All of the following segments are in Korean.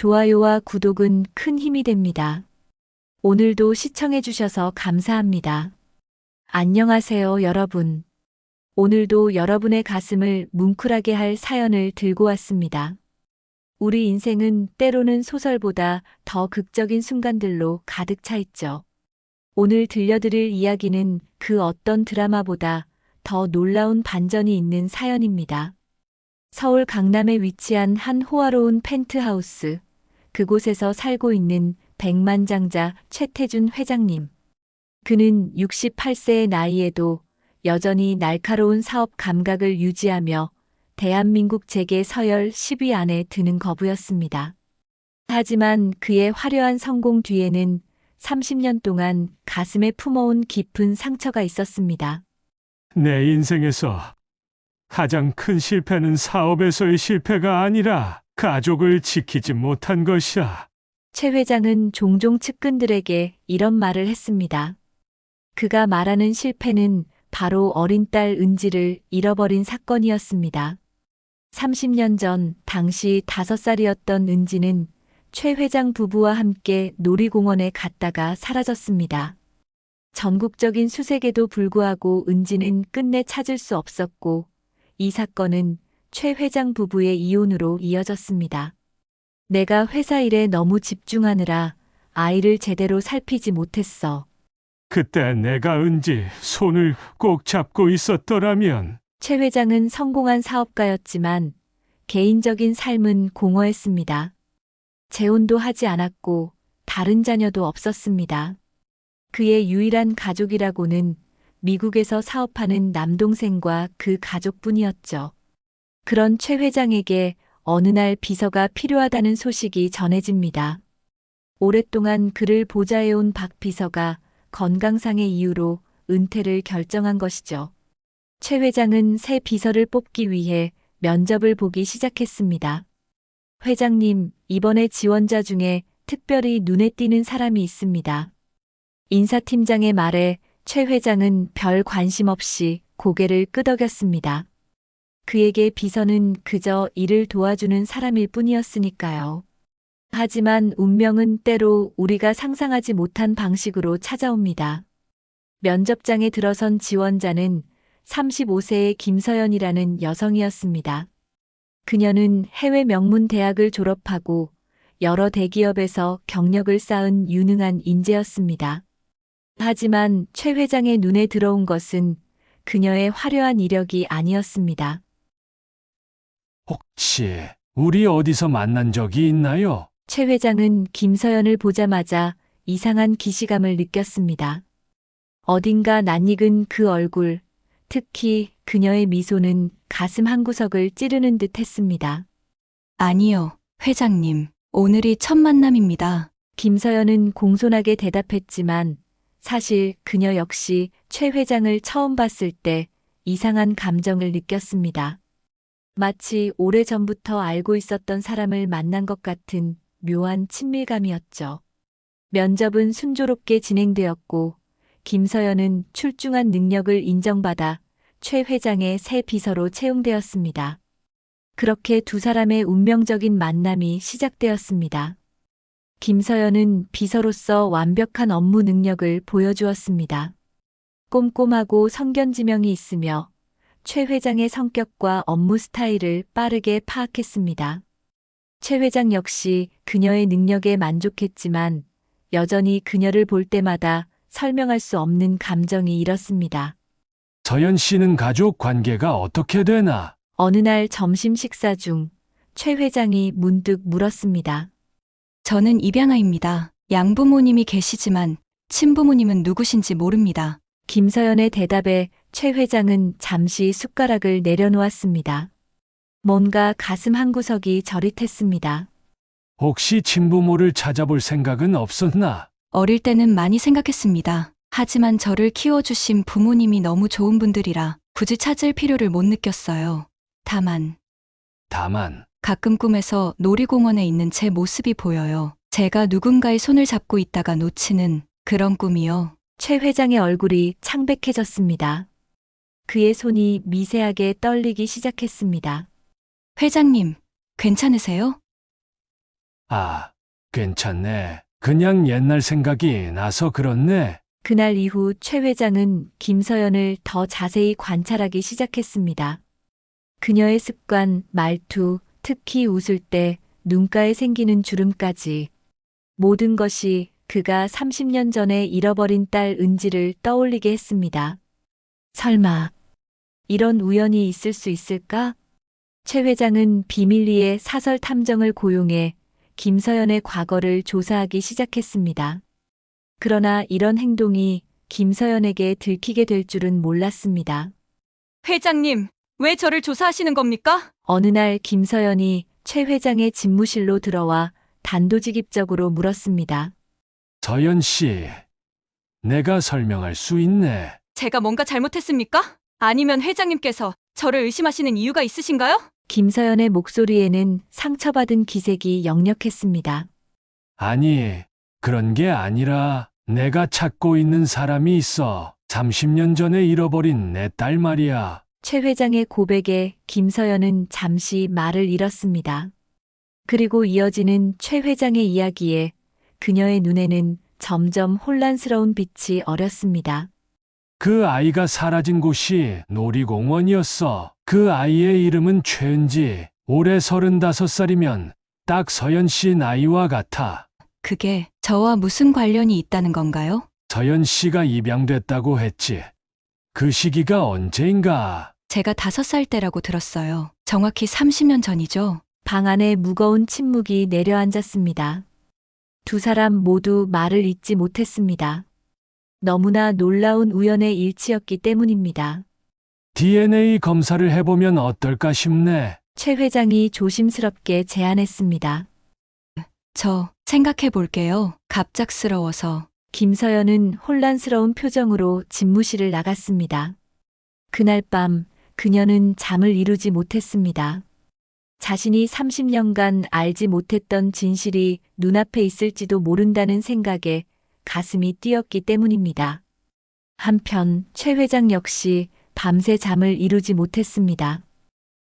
좋아요와 구독은 큰 힘이 됩니다. 오늘도 시청해주셔서 감사합니다. 안녕하세요, 여러분. 오늘도 여러분의 가슴을 뭉클하게 할 사연을 들고 왔습니다. 우리 인생은 때로는 소설보다 더 극적인 순간들로 가득 차 있죠. 오늘 들려드릴 이야기는 그 어떤 드라마보다 더 놀라운 반전이 있는 사연입니다. 서울 강남에 위치한 한 호화로운 펜트하우스, 그곳에서 살고 있는 백만장자 최태준 회장님. 그는 68세의 나이에도 여전히 날카로운 사업 감각을 유지하며 대한민국 재계 서열 10위 안에 드는 거부였습니다. 하지만 그의 화려한 성공 뒤에는 30년 동안 가슴에 품어온 깊은 상처가 있었습니다. 내 인생에서 가장 큰 실패는 사업에서의 실패가 아니라 가족을 지키지 못한 것이야. 최 회장은 종종 측근들에게 이런 말을 했습니다. 그가 말하는 실패는 바로 어린 딸 은지를 잃어버린 사건이었습니다. 30년 전 당시 5살이었던 은지는 최 회장 부부와 함께 놀이공원에 갔다가 사라졌습니다. 전국적인 수색에도 불구하고 은지는 끝내 찾을 수 없었고, 이 사건은 최 회장 부부의 이혼으로 이어졌습니다. 내가 회사 일에 너무 집중하느라 아이를 제대로 살피지 못했어. 그때 내가 은지 손을 꼭 잡고 있었더라면. 최 회장은 성공한 사업가였지만 개인적인 삶은 공허했습니다. 재혼도 하지 않았고 다른 자녀도 없었습니다. 그의 유일한 가족이라고는 미국에서 사업하는 남동생과 그 가족뿐이었죠. 그런 최 회장에게 어느 날 비서가 필요하다는 소식이 전해집니다. 오랫동안 그를 보좌해온 박 비서가 건강상의 이유로 은퇴를 결정한 것이죠. 최 회장은 새 비서를 뽑기 위해 면접을 보기 시작했습니다. 회장님, 이번에 지원자 중에 특별히 눈에 띄는 사람이 있습니다. 인사팀장의 말에 최 회장은 별 관심 없이 고개를 끄덕였습니다. 그에게 비서는 그저 일을 도와주는 사람일 뿐이었으니까요. 하지만 운명은 때로 우리가 상상하지 못한 방식으로 찾아옵니다. 면접장에 들어선 지원자는 35세의 김서연이라는 여성이었습니다. 그녀는 해외 명문 대학을 졸업하고 여러 대기업에서 경력을 쌓은 유능한 인재였습니다. 하지만 최 회장의 눈에 들어온 것은 그녀의 화려한 이력이 아니었습니다. 혹시 우리 어디서 만난 적이 있나요? 최 회장은 김서연을 보자마자 이상한 기시감을 느꼈습니다. 어딘가 낯익은 그 얼굴, 특히 그녀의 미소는 가슴 한구석을 찌르는 듯 했습니다. 아니요, 회장님. 오늘이 첫 만남입니다. 김서연은 공손하게 대답했지만 사실 그녀 역시 최 회장을 처음 봤을 때 이상한 감정을 느꼈습니다. 마치 오래전부터 알고 있었던 사람을 만난 것 같은 묘한 친밀감이었죠. 면접은 순조롭게 진행되었고 김서연은 출중한 능력을 인정받아 최 회장의 새 비서로 채용되었습니다. 그렇게 두 사람의 운명적인 만남이 시작되었습니다. 김서연은 비서로서 완벽한 업무 능력을 보여주었습니다. 꼼꼼하고 성견지명이 있으며 최 회장의 성격과 업무 스타일을 빠르게 파악했습니다. 최 회장 역시 그녀의 능력에 만족했지만 여전히 그녀를 볼 때마다 설명할 수 없는 감정이 일었습니다. 서연 씨는 가족 관계가 어떻게 되나? 어느 날 점심 식사 중 최 회장이 문득 물었습니다. 저는 입양아입니다. 양부모님이 계시지만 친부모님은 누구신지 모릅니다. 김서연의 대답에 최 회장은 잠시 숟가락을 내려놓았습니다. 뭔가 가슴 한구석이 저릿했습니다. 혹시 친부모를 찾아볼 생각은 없었나? 어릴 때는 많이 생각했습니다. 하지만 저를 키워주신 부모님이 너무 좋은 분들이라 굳이 찾을 필요를 못 느꼈어요. 다만 가끔 꿈에서 놀이공원에 있는 제 모습이 보여요. 제가 누군가의 손을 잡고 있다가 놓치는 그런 꿈이요. 최 회장의 얼굴이 창백해졌습니다. 그의 손이 미세하게 떨리기 시작했습니다. 회장님, 괜찮으세요? 아, 괜찮네. 그냥 옛날 생각이 나서 그렇네. 그날 이후 최 회장은 김서연을 더 자세히 관찰하기 시작했습니다. 그녀의 습관, 말투, 특히 웃을 때 눈가에 생기는 주름까지 모든 것이 그가 30년 전에 잃어버린 딸 은지를 떠올리게 했습니다. 설마 이런 우연이 있을 수 있을까? 최 회장은 비밀리에 사설 탐정을 고용해 김서연의 과거를 조사하기 시작했습니다. 그러나 이런 행동이 김서연에게 들키게 될 줄은 몰랐습니다. 회장님, 왜 저를 조사하시는 겁니까? 어느 날 김서연이 최 회장의 집무실로 들어와 단도직입적으로 물었습니다. 서연 씨, 내가 설명할 수 있네. 제가 뭔가 잘못했습니까? 아니면 회장님께서 저를 의심하시는 이유가 있으신가요? 김서연의 목소리에는 상처받은 기색이 역력했습니다. 아니, 그런 게 아니라 내가 찾고 있는 사람이 있어. 30년 전에 잃어버린 내 딸 말이야. 최 회장의 고백에 김서연은 잠시 말을 잃었습니다. 그리고 이어지는 최 회장의 이야기에 그녀의 눈에는 점점 혼란스러운 빛이 어렸습니다. 그 아이가 사라진 곳이 놀이공원이었어. 그 아이의 이름은 최은지. 올해 35살이면 딱 서연 씨 나이와 같아. 그게 저와 무슨 관련이 있다는 건가요? 서연 씨가 입양됐다고 했지. 그 시기가 언제인가? 제가 5살 때라고 들었어요. 정확히 30년 전이죠. 방 안에 무거운 침묵이 내려앉았습니다. 두 사람 모두 말을 잇지 못했습니다. 너무나 놀라운 우연의 일치였기 때문입니다. DNA 검사를 해보면 어떨까 싶네. 최 회장이 조심스럽게 제안했습니다. 저 생각해 볼게요. 갑작스러워서. 김서연은 혼란스러운 표정으로 집무실을 나갔습니다. 그날 밤 그녀는 잠을 이루지 못했습니다. 자신이 30년간 알지 못했던 진실이 눈앞에 있을지도 모른다는 생각에 가슴이 뛰었기 때문입니다. 한편 최 회장 역시 밤새 잠을 이루지 못했습니다.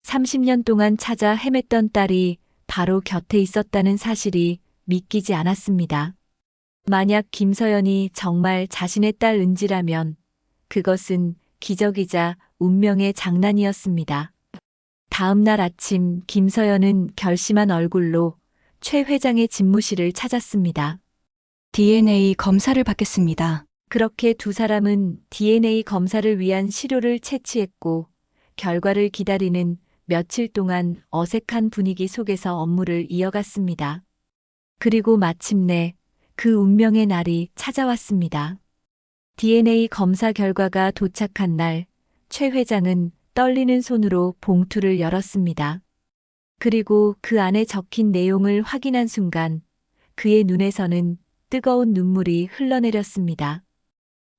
30년 동안 찾아 헤맸던 딸이 바로 곁에 있었다는 사실이 믿기지 않았습니다. 만약 김서연이 정말 자신의 딸 은지라면 그것은 기적이자 운명의 장난이었습니다. 다음 날 아침 김서연은 결심한 얼굴로 최 회장의 집무실을 찾았습니다. DNA 검사를 받겠습니다. 그렇게 두 사람은 DNA 검사를 위한 시료를 채취했고 결과를 기다리는 며칠 동안 어색한 분위기 속에서 업무를 이어갔습니다. 그리고 마침내 그 운명의 날이 찾아왔습니다. DNA 검사 결과가 도착한 날, 최 회장은 떨리는 손으로 봉투를 열었습니다. 그리고 그 안에 적힌 내용을 확인한 순간 그의 눈에서는 뜨거운 눈물이 흘러내렸습니다.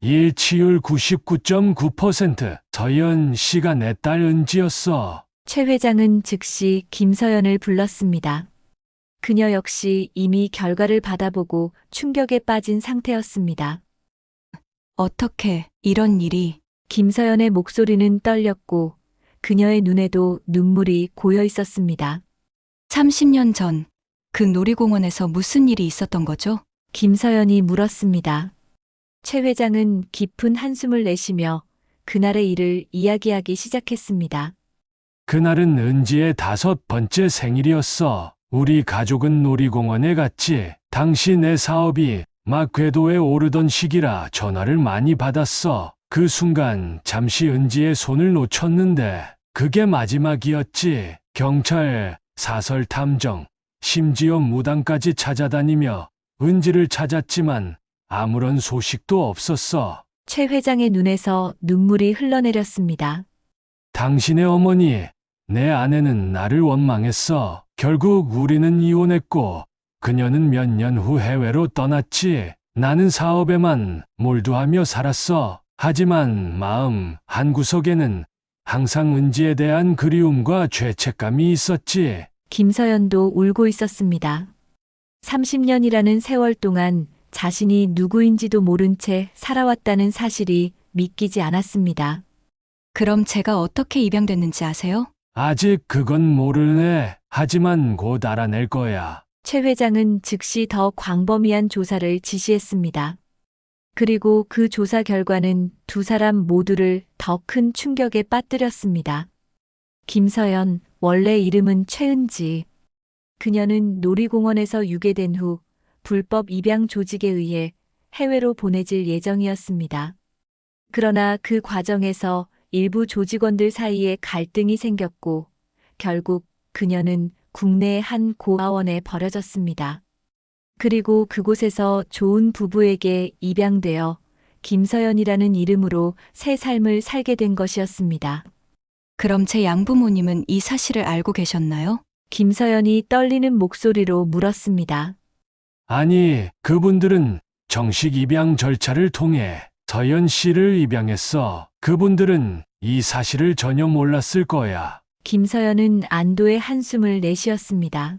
일치율 99.9%. 서연 씨가 내 딸 은지였어. 최 회장은 즉시 김서연을 불렀습니다. 그녀 역시 이미 결과를 받아보고 충격에 빠진 상태였습니다. 어떻게 이런 일이? 김서연의 목소리는 떨렸고 그녀의 눈에도 눈물이 고여 있었습니다. 30년 전 그 놀이공원에서 무슨 일이 있었던 거죠? 김서연이 물었습니다. 최 회장은 깊은 한숨을 내쉬며 그날의 일을 이야기하기 시작했습니다. 그날은 은지의 5번째 생일이었어. 우리 가족은 놀이공원에 갔지. 당시 내 사업이 막 궤도에 오르던 시기라 전화를 많이 받았어. 그 순간 잠시 은지의 손을 놓쳤는데 그게 마지막이었지. 경찰, 사설 탐정, 심지어 무당까지 찾아다니며 은지를 찾았지만 아무런 소식도 없었어. 최 회장의 눈에서 눈물이 흘러내렸습니다. 당신의 어머니, 내 아내는 나를 원망했어. 결국 우리는 이혼했고 그녀는 몇 년 후 해외로 떠났지. 나는 사업에만 몰두하며 살았어. 하지만 마음 한구석에는 항상 은지에 대한 그리움과 죄책감이 있었지. 김서연도 울고 있었습니다. 30년이라는 세월 동안 자신이 누구인지도 모른 채 살아왔다는 사실이 믿기지 않았습니다. 그럼 제가 어떻게 입양됐는지 아세요? 아직 그건 모르네. 하지만 곧 알아낼 거야. 최 회장은 즉시 더 광범위한 조사를 지시했습니다. 그리고 그 조사 결과는 두 사람 모두를 더 큰 충격에 빠뜨렸습니다. 김서연, 원래 이름은 최은지. 그녀는 놀이공원에서 유괴된 후 불법 입양 조직에 의해 해외로 보내질 예정이었습니다. 그러나 그 과정에서 일부 조직원들 사이에 갈등이 생겼고 결국 그녀는 국내의 한 고아원에 버려졌습니다. 그리고 그곳에서 좋은 부부에게 입양되어 김서연이라는 이름으로 새 삶을 살게 된 것이었습니다. 그럼 제 양부모님은 이 사실을 알고 계셨나요? 김서연이 떨리는 목소리로 물었습니다. 아니, 그분들은 정식 입양 절차를 통해 서연 씨를 입양했어. 그분들은 이 사실을 전혀 몰랐을 거야. 김서연은 안도의 한숨을 내쉬었습니다.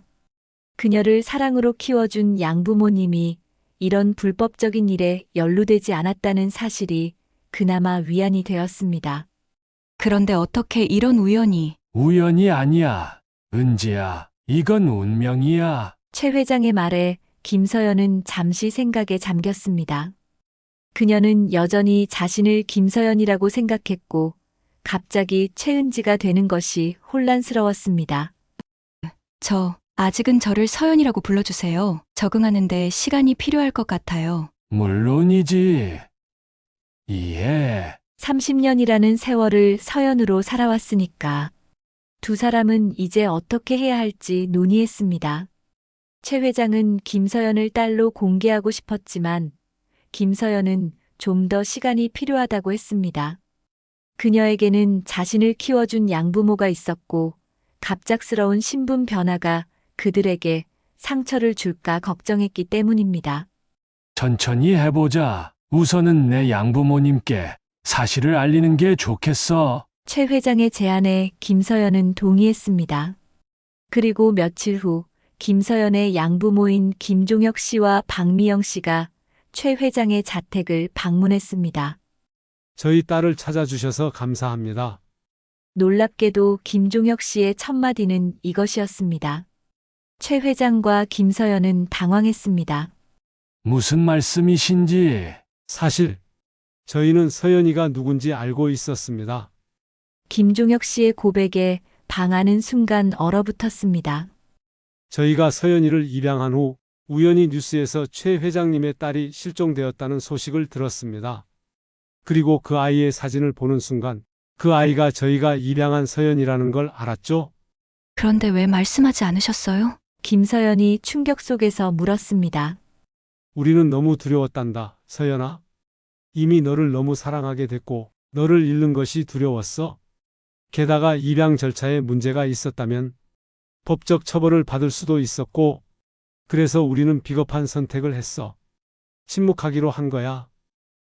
그녀를 사랑으로 키워준 양부모님이 이런 불법적인 일에 연루되지 않았다는 사실이 그나마 위안이 되었습니다. 그런데 어떻게 이런 우연이? 우연이 아니야. 은지야, 이건 운명이야. 최 회장의 말에 김서연은 잠시 생각에 잠겼습니다. 그녀는 여전히 자신을 김서연이라고 생각했고 갑자기 최은지가 되는 것이 혼란스러웠습니다. 아직은 저를 서연이라고 불러주세요. 적응하는데 시간이 필요할 것 같아요. 물론이지. 이해. 30년이라는 세월을 서연으로 살아왔으니까 두 사람은 이제 어떻게 해야 할지 논의했습니다. 최 회장은 김서연을 딸로 공개하고 싶었지만 김서연은 좀 더 시간이 필요하다고 했습니다. 그녀에게는 자신을 키워준 양부모가 있었고 갑작스러운 신분 변화가 그들에게 상처를 줄까 걱정했기 때문입니다. 천천히 해보자. 우선은 내 양부모님께 사실을 알리는 게 좋겠어. 최 회장의 제안에 김서연은 동의했습니다. 그리고 며칠 후 김서연의 양부모인 김종혁 씨와 박미영 씨가 최 회장의 자택을 방문했습니다. 저희 딸을 찾아주셔서 감사합니다. 놀랍게도 김종혁 씨의 첫 마디는 이것이었습니다. 최 회장과 김서연은 당황했습니다. 무슨 말씀이신지. 사실 저희는 서연이가 누군지 알고 있었습니다. 김종혁 씨의 고백에 방아는 순간 얼어붙었습니다. 저희가 서연이를 입양한 후 우연히 뉴스에서 최 회장님의 딸이 실종되었다는 소식을 들었습니다. 그리고 그 아이의 사진을 보는 순간 그 아이가 저희가 입양한 서연이라는 걸 알았죠? 그런데 왜 말씀하지 않으셨어요? 김서연이 충격 속에서 물었습니다. 우리는 너무 두려웠단다, 서연아. 이미 너를 너무 사랑하게 됐고 너를 잃는 것이 두려웠어. 게다가 입양 절차에 문제가 있었다면 법적 처벌을 받을 수도 있었고 그래서 우리는 비겁한 선택을 했어. 침묵하기로 한 거야.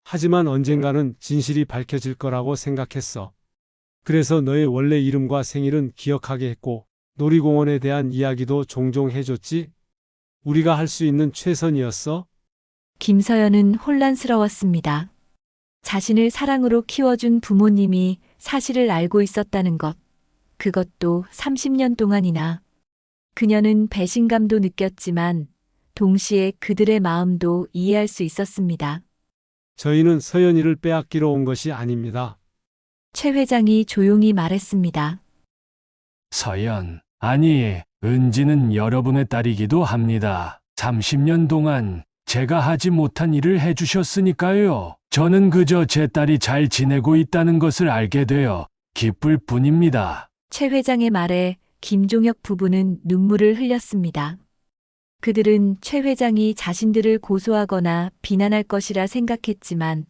하지만 언젠가는 진실이 밝혀질 거라고 생각했어. 그래서 너의 원래 이름과 생일은 기억하게 했고 놀이공원에 대한 이야기도 종종 해줬지. 우리가 할 수 있는 최선이었어. 김서연은 혼란스러웠습니다. 자신을 사랑으로 키워준 부모님이 사실을 알고 있었다는 것, 그것도 30년 동안이나. 그녀는 배신감도 느꼈지만 동시에 그들의 마음도 이해할 수 있었습니다. 저희는 서연이를 빼앗기러 온 것이 아닙니다. 최 회장이 조용히 말했습니다. 서연, 아니, 은지는 여러분의 딸이기도 합니다. 30년 동안 제가 하지 못한 일을 해주셨으니까요. 저는 그저 제 딸이 잘 지내고 있다는 것을 알게 되어 기쁠 뿐입니다. 최 회장의 말에 김종혁 부부는 눈물을 흘렸습니다. 그들은 최 회장이 자신들을 고소하거나 비난할 것이라 생각했지만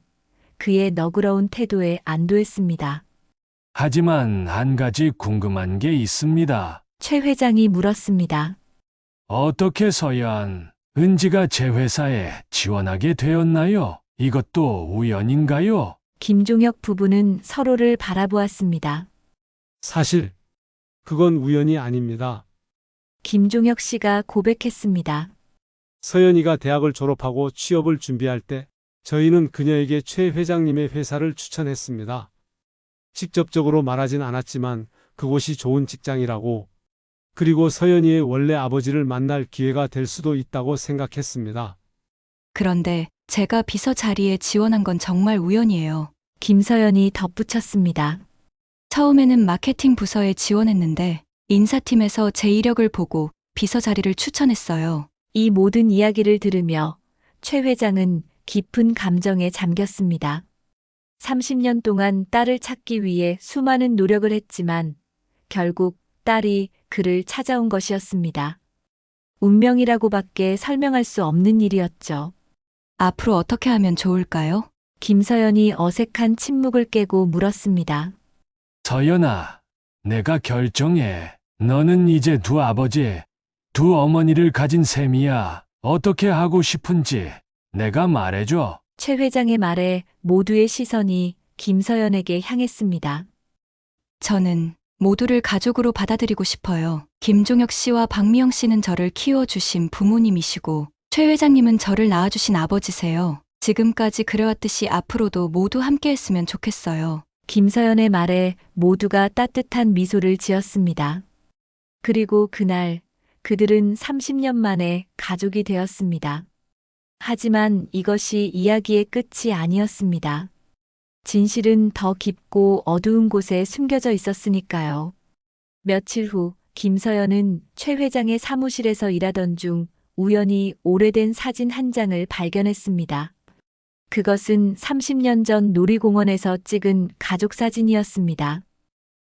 그의 너그러운 태도에 안도했습니다. 하지만 한 가지 궁금한 게 있습니다. 최 회장이 물었습니다. 어떻게 서연, 은지가 제 회사에 지원하게 되었나요? 이것도 우연인가요? 김종혁 부부는 서로를 바라보았습니다. 사실 그건 우연이 아닙니다. 김종혁 씨가 고백했습니다. 서연이가 대학을 졸업하고 취업을 준비할 때 저희는 그녀에게 최 회장님의 회사를 추천했습니다. 직접적으로 말하진 않았지만 그곳이 좋은 직장이라고 그리고 서연이의 원래 아버지를 만날 기회가 될 수도 있다고 생각했습니다. 그런데 제가 비서 자리에 지원한 건 정말 우연이에요. 김서연이 덧붙였습니다. 처음에는 마케팅 부서에 지원했는데 인사팀에서 제 이력을 보고 비서 자리를 추천했어요. 이 모든 이야기를 들으며 최 회장은 깊은 감정에 잠겼습니다. 30년 동안 딸을 찾기 위해 수많은 노력을 했지만 결국 딸이 그를 찾아온 것이었습니다. 운명이라고밖에 설명할 수 없는 일이었죠. 앞으로 어떻게 하면 좋을까요? 김서연이 어색한 침묵을 깨고 물었습니다. 서연아, 내가 결정해. 너는 이제 두 아버지, 두 어머니를 가진 셈이야. 어떻게 하고 싶은지 내가 말해줘. 최 회장의 말에 모두의 시선이 김서연에게 향했습니다. 저는 모두를 가족으로 받아들이고 싶어요. 김종혁 씨와 박미영 씨는 저를 키워주신 부모님이시고 최 회장님은 저를 낳아주신 아버지세요. 지금까지 그래왔듯이 앞으로도 모두 함께 했으면 좋겠어요. 김서연의 말에 모두가 따뜻한 미소를 지었습니다. 그리고 그날 그들은 30년 만에 가족이 되었습니다. 하지만 이것이 이야기의 끝이 아니었습니다. 진실은 더 깊고 어두운 곳에 숨겨져 있었으니까요. 며칠 후 김서연은 최 회장의 사무실에서 일하던 중 우연히 오래된 사진 한 장을 발견했습니다. 그것은 30년 전 놀이공원에서 찍은 가족 사진이었습니다.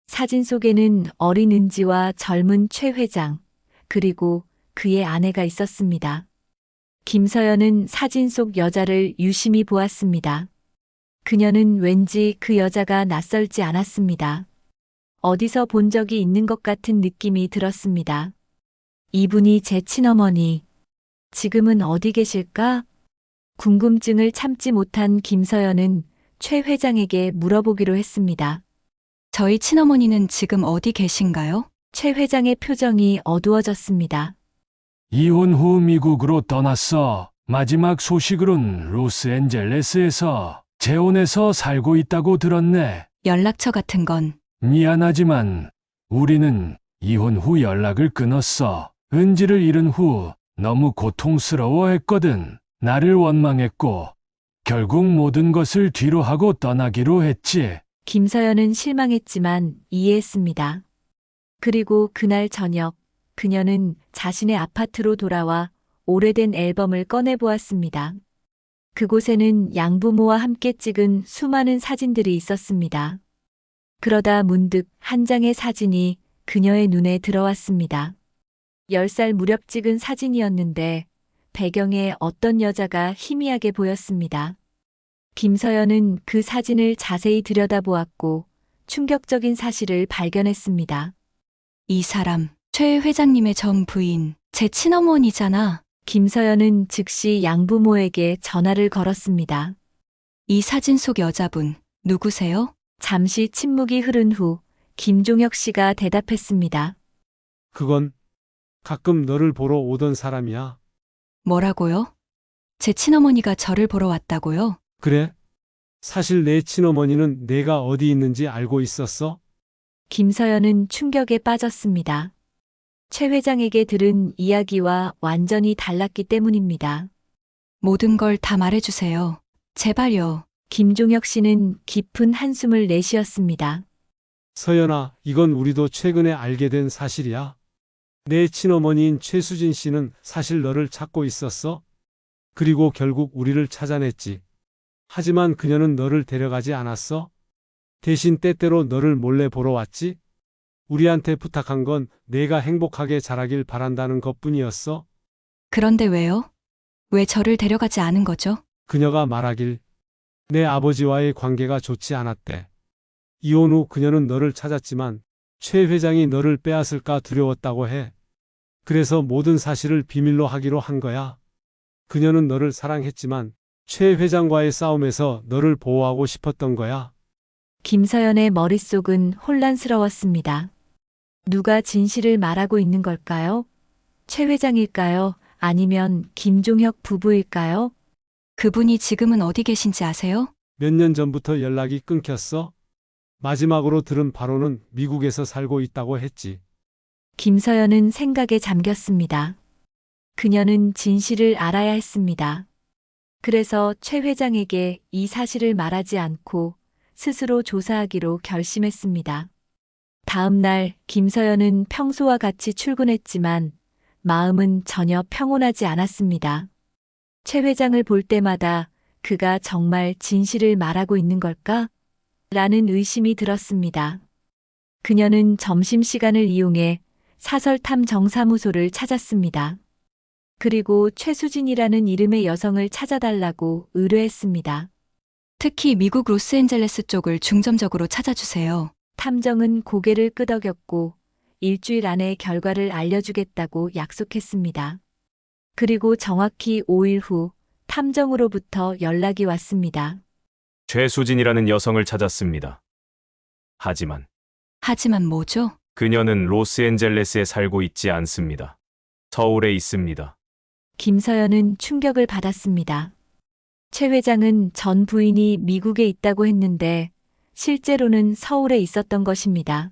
사진 속에는 어린 은지와 젊은 최 회장, 그리고 그의 아내가 있었습니다. 김서연은 사진 속 여자를 유심히 보았습니다. 그녀는 왠지 그 여자가 낯설지 않았습니다. 어디서 본 적이 있는 것 같은 느낌이 들었습니다. 이분이 제 친어머니. 지금은 어디 계실까? 궁금증을 참지 못한 김서연은 최 회장에게 물어보기로 했습니다. 저희 친어머니는 지금 어디 계신가요? 최 회장의 표정이 어두워졌습니다. 이혼 후 미국으로 떠났어. 마지막 소식으론 로스앤젤레스에서 재혼해서 살고 있다고 들었네. 연락처 같은 건 미안하지만 우리는 이혼 후 연락을 끊었어. 은지를 잃은 후 너무 고통스러워했거든. 나를 원망했고 결국 모든 것을 뒤로 하고 떠나기로 했지. 김서연은 실망했지만 이해했습니다. 그리고 그날 저녁 그녀는 자신의 아파트로 돌아와 오래된 앨범을 꺼내보았습니다. 그곳에는 양부모와 함께 찍은 수많은 사진들이 있었습니다. 그러다 문득 한 장의 사진이 그녀의 눈에 들어왔습니다. 10살 무렵 찍은 사진이었는데 배경에 어떤 여자가 희미하게 보였습니다. 김서연은 그 사진을 자세히 들여다보았고 충격적인 사실을 발견했습니다. 이 사람, 최 회장님의 전 부인, 제 친어머니잖아. 김서연은 즉시 양부모에게 전화를 걸었습니다. 이 사진 속 여자분, 누구세요? 잠시 침묵이 흐른 후 김종혁 씨가 대답했습니다. 그건 가끔 너를 보러 오던 사람이야. 뭐라고요? 제 친어머니가 저를 보러 왔다고요? 그래? 사실 내 친어머니는 내가 어디 있는지 알고 있었어? 김서연은 충격에 빠졌습니다. 최 회장에게 들은 이야기와 완전히 달랐기 때문입니다. 모든 걸 다 말해주세요. 제발요. 김종혁 씨는 깊은 한숨을 내쉬었습니다. 서연아, 이건 우리도 최근에 알게 된 사실이야. 내 친어머니인 최수진 씨는 사실 너를 찾고 있었어. 그리고 결국 우리를 찾아냈지. 하지만 그녀는 너를 데려가지 않았어. 대신 때때로 너를 몰래 보러 왔지. 우리한테 부탁한 건 내가 행복하게 자라길 바란다는 것뿐이었어. 그런데 왜요? 왜 저를 데려가지 않은 거죠? 그녀가 말하길 내 아버지와의 관계가 좋지 않았대. 이혼 후 그녀는 너를 찾았지만 최 회장이 너를 빼앗을까 두려웠다고 해. 그래서 모든 사실을 비밀로 하기로 한 거야. 그녀는 너를 사랑했지만 최 회장과의 싸움에서 너를 보호하고 싶었던 거야. 김서연의 머릿속은 혼란스러웠습니다. 누가 진실을 말하고 있는 걸까요? 최 회장일까요? 아니면 김종혁 부부일까요? 그분이 지금은 어디 계신지 아세요? 몇 년 전부터 연락이 끊겼어. 마지막으로 들은 바로는 미국에서 살고 있다고 했지. 김서연은 생각에 잠겼습니다. 그녀는 진실을 알아야 했습니다. 그래서 최 회장에게 이 사실을 말하지 않고 스스로 조사하기로 결심했습니다. 다음 날 김서연은 평소와 같이 출근했지만 마음은 전혀 평온하지 않았습니다. 최 회장을 볼 때마다 그가 정말 진실을 말하고 있는 걸까? 라는 의심이 들었습니다. 그녀는 점심시간을 이용해 사설탐 정사무소를 찾았습니다. 그리고 최수진이라는 이름의 여성을 찾아달라고 의뢰했습니다. 특히 미국 로스앤젤레스 쪽을 중점적으로 찾아주세요. 탐정은 고개를 끄덕였고 일주일 안에 결과를 알려주겠다고 약속했습니다. 그리고 정확히 5일 후 탐정으로부터 연락이 왔습니다. 최수진이라는 여성을 찾았습니다. 하지만 뭐죠? 그녀는 로스앤젤레스에 살고 있지 않습니다. 서울에 있습니다. 김서연은 충격을 받았습니다. 최 회장은 전 부인이 미국에 있다고 했는데 실제로는 서울에 있었던 것입니다.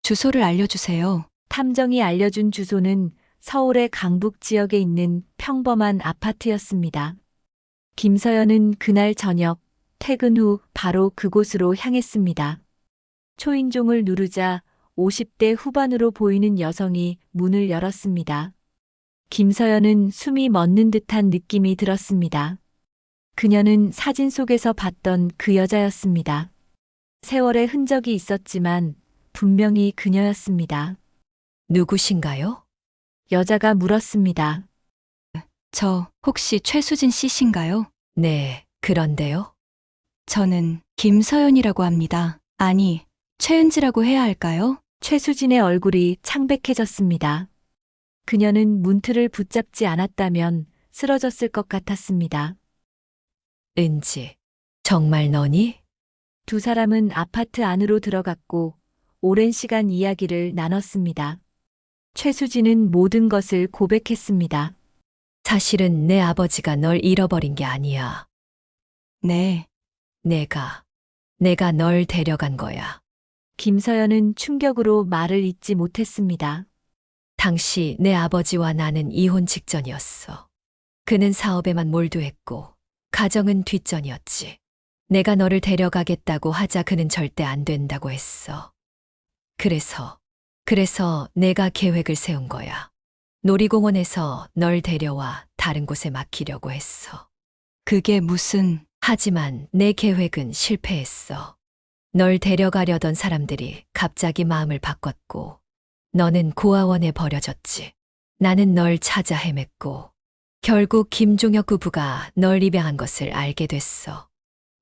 주소를 알려주세요. 탐정이 알려준 주소는 서울의 강북 지역에 있는 평범한 아파트였습니다. 김서연은 그날 저녁 퇴근 후 바로 그곳으로 향했습니다. 초인종을 누르자 50대 후반으로 보이는 여성이 문을 열었습니다. 김서연은 숨이 멎는 듯한 느낌이 들었습니다. 그녀는 사진 속에서 봤던 그 여자였습니다. 세월의 흔적이 있었지만 분명히 그녀였습니다. 누구신가요? 여자가 물었습니다. 저 혹시 최수진 씨신가요? 네, 그런데요. 저는 김서연이라고 합니다. 아니, 최은지라고 해야 할까요? 최수진의 얼굴이 창백해졌습니다. 그녀는 문틀을 붙잡지 않았다면 쓰러졌을 것 같았습니다. 은지, 정말 너니? 두 사람은 아파트 안으로 들어갔고 오랜 시간 이야기를 나눴습니다. 최수진은 모든 것을 고백했습니다. 사실은 내 아버지가 널 잃어버린 게 아니야. 네. 내가 널 데려간 거야. 김서연은 충격으로 말을 잇지 못했습니다. 당시 내 아버지와 나는 이혼 직전이었어. 그는 사업에만 몰두했고 가정은 뒷전이었지. 내가 너를 데려가겠다고 하자 그는 절대 안 된다고 했어. 그래서 내가 계획을 세운 거야. 놀이공원에서 널 데려와 다른 곳에 맡기려고 했어. 그게 하지만 내 계획은 실패했어. 널 데려가려던 사람들이 갑자기 마음을 바꿨고 너는 고아원에 버려졌지. 나는 널 찾아 헤맸고 결국 김종혁 부부가 널 입양한 것을 알게 됐어.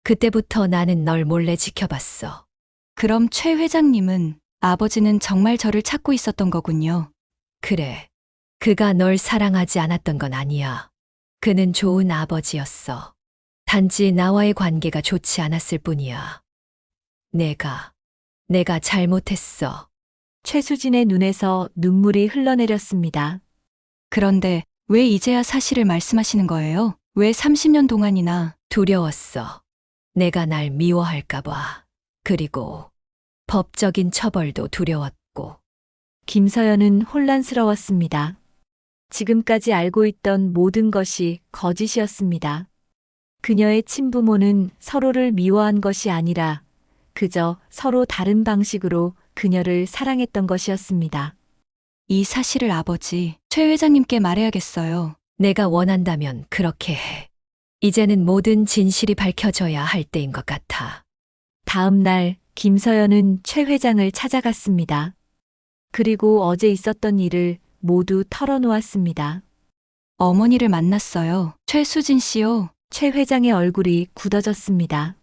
그때부터 나는 널 몰래 지켜봤어. 그럼 최 회장님은 아버지는 정말 저를 찾고 있었던 거군요. 그래. 그가 널 사랑하지 않았던 건 아니야. 그는 좋은 아버지였어. 단지 나와의 관계가 좋지 않았을 뿐이야. 내가 잘못했어. 최수진의 눈에서 눈물이 흘러내렸습니다. 그런데 왜 이제야 사실을 말씀하시는 거예요? 왜 30년 동안이나? 두려웠어. 내가 날 미워할까봐. 그리고 법적인 처벌도 두려웠고. 김서연은 혼란스러웠습니다. 지금까지 알고 있던 모든 것이 거짓이었습니다. 그녀의 친부모는 서로를 미워한 것이 아니라 그저 서로 다른 방식으로 그녀를 사랑했던 것이었습니다. 이 사실을 아버지, 최 회장님께 말해야겠어요. 내가 원한다면 그렇게 해. 이제는 모든 진실이 밝혀져야 할 때인 것 같아. 다음 날 김서연은 최 회장을 찾아갔습니다. 그리고 어제 있었던 일을 모두 털어놓았습니다. 어머니를 만났어요. 최수진 씨요. 최 회장의 얼굴이 굳어졌습니다.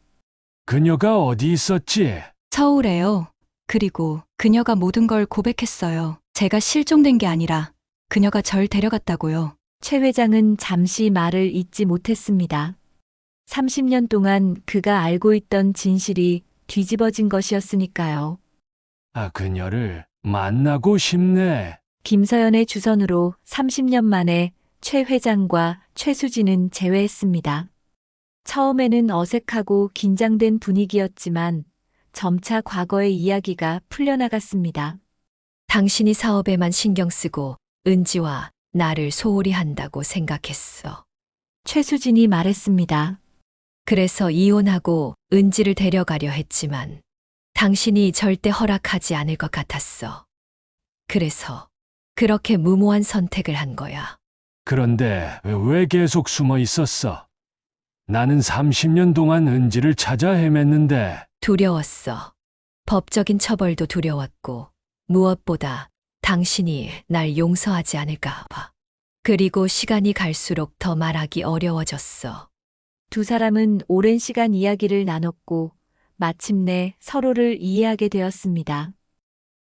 그녀가 어디 있었지? 서울에요. 그리고 그녀가 모든 걸 고백했어요. 제가 실종된 게 아니라 그녀가 절 데려갔다고요. 최 회장은 잠시 말을 잇지 못했습니다. 30년 동안 그가 알고 있던 진실이 뒤집어진 것이었으니까요. 그녀를 만나고 싶네. 김서연의 주선으로 30년 만에 최 회장과 최수진은 재회했습니다. 처음에는 어색하고 긴장된 분위기였지만 점차 과거의 이야기가 풀려나갔습니다. 당신이 사업에만 신경 쓰고 은지와 나를 소홀히 한다고 생각했어. 최수진이 말했습니다. 그래서 이혼하고 은지를 데려가려 했지만 당신이 절대 허락하지 않을 것 같았어. 그래서 그렇게 무모한 선택을 한 거야. 그런데 왜 계속 숨어 있었어? 나는 30년 동안 은지를 찾아 헤맸는데 두려웠어. 법적인 처벌도 두려웠고 무엇보다 당신이 날 용서하지 않을까 봐. 그리고 시간이 갈수록 더 말하기 어려워졌어. 두 사람은 오랜 시간 이야기를 나눴고 마침내 서로를 이해하게 되었습니다.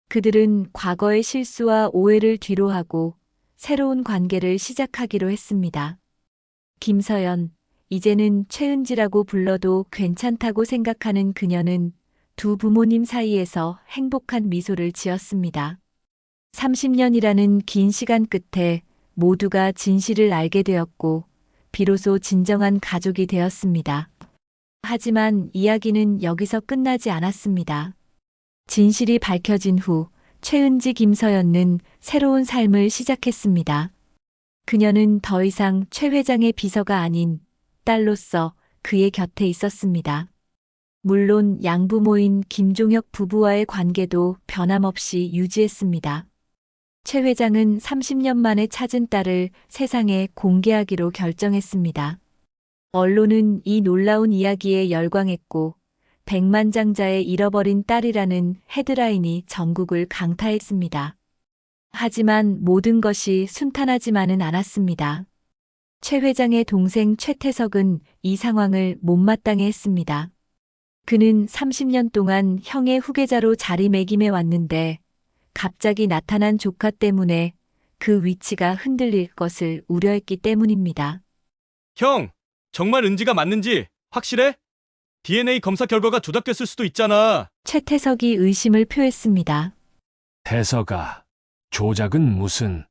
그들은 과거의 실수와 오해를 뒤로하고 새로운 관계를 시작하기로 했습니다. 김서연, 이제는 최은지라고 불러도 괜찮다고 생각하는 그녀는 두 부모님 사이에서 행복한 미소를 지었습니다. 30년이라는 긴 시간 끝에 모두가 진실을 알게 되었고 비로소 진정한 가족이 되었습니다. 하지만 이야기는 여기서 끝나지 않았습니다. 진실이 밝혀진 후 최은지 김서연은 새로운 삶을 시작했습니다. 그녀는 더 이상 최 회장의 비서가 아닌 딸로서 그의 곁에 있었습니다. 물론 양부모인 김종혁 부부와의 관계도 변함없이 유지했습니다. 최 회장은 30년 만에 찾은 딸을 세상에 공개하기로 결정했습니다. 언론은 이 놀라운 이야기에 열광했고 백만장자의 잃어버린 딸이라는 헤드라인이 전국을 강타했습니다. 하지만 모든 것이 순탄하지만은 않았습니다. 최 회장의 동생 최태석은 이 상황을 못마땅해 했습니다. 그는 30년 동안 형의 후계자로 자리매김해 왔는데 갑자기 나타난 조카 때문에 그 위치가 흔들릴 것을 우려했기 때문입니다. 형, 정말 은지가 맞는지 확실해? DNA 검사 결과가 조작됐을 수도 있잖아. 최태석이 의심을 표했습니다. 태석아, 조작은 무슨?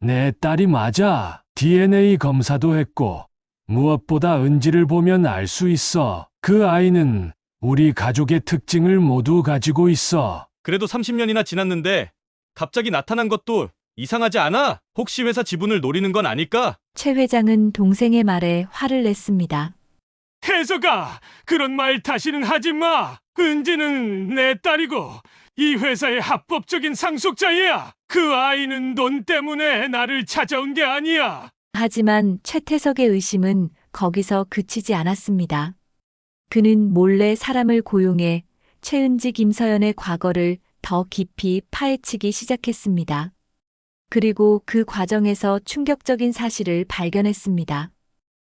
내 딸이 맞아. DNA 검사도 했고 무엇보다 은지를 보면 알 수 있어. 그 아이는 우리 가족의 특징을 모두 가지고 있어. 그래도 30년이나 지났는데 갑자기 나타난 것도 이상하지 않아? 혹시 회사 지분을 노리는 건 아닐까? 최 회장은 동생의 말에 화를 냈습니다. 태석아, 그런 말 다시는 하지 마. 은지는 내 딸이고 이 회사의 합법적인 상속자야. 그 아이는 돈 때문에 나를 찾아온 게 아니야. 하지만 최태석의 의심은 거기서 그치지 않았습니다. 그는 몰래 사람을 고용해 최은지 김서연의 과거를 더 깊이 파헤치기 시작했습니다. 그리고 그 과정에서 충격적인 사실을 발견했습니다.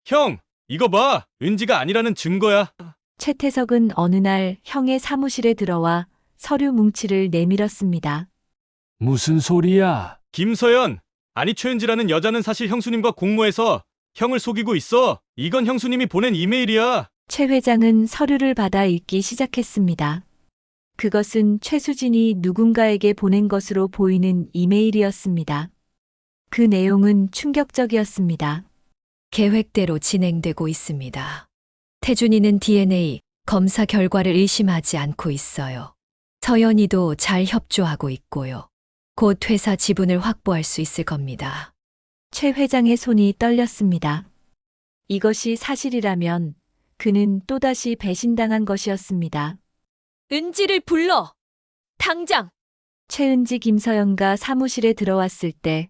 형, 이거 봐. 은지가 아니라는 증거야. 최태석은 어느 날 형의 사무실에 들어와 서류 뭉치를 내밀었습니다. 무슨 소리야? 김서연, 아니 최은지라는 여자는 사실 형수님과 공모해서 형을 속이고 있어. 이건 형수님이 보낸 이메일이야. 최 회장은 서류를 받아 읽기 시작했습니다. 그것은 최수진이 누군가에게 보낸 것으로 보이는 이메일이었습니다. 그 내용은 충격적이었습니다. 계획대로 진행되고 있습니다. 태준이는 DNA 검사 결과를 의심하지 않고 있어요. 서연이도 잘 협조하고 있고요. 곧 회사 지분을 확보할 수 있을 겁니다. 최 회장의 손이 떨렸습니다. 이것이 사실이라면 그는 또다시 배신당한 것이었습니다. 은지를 불러! 당장! 최은지 김서연과 사무실에 들어왔을 때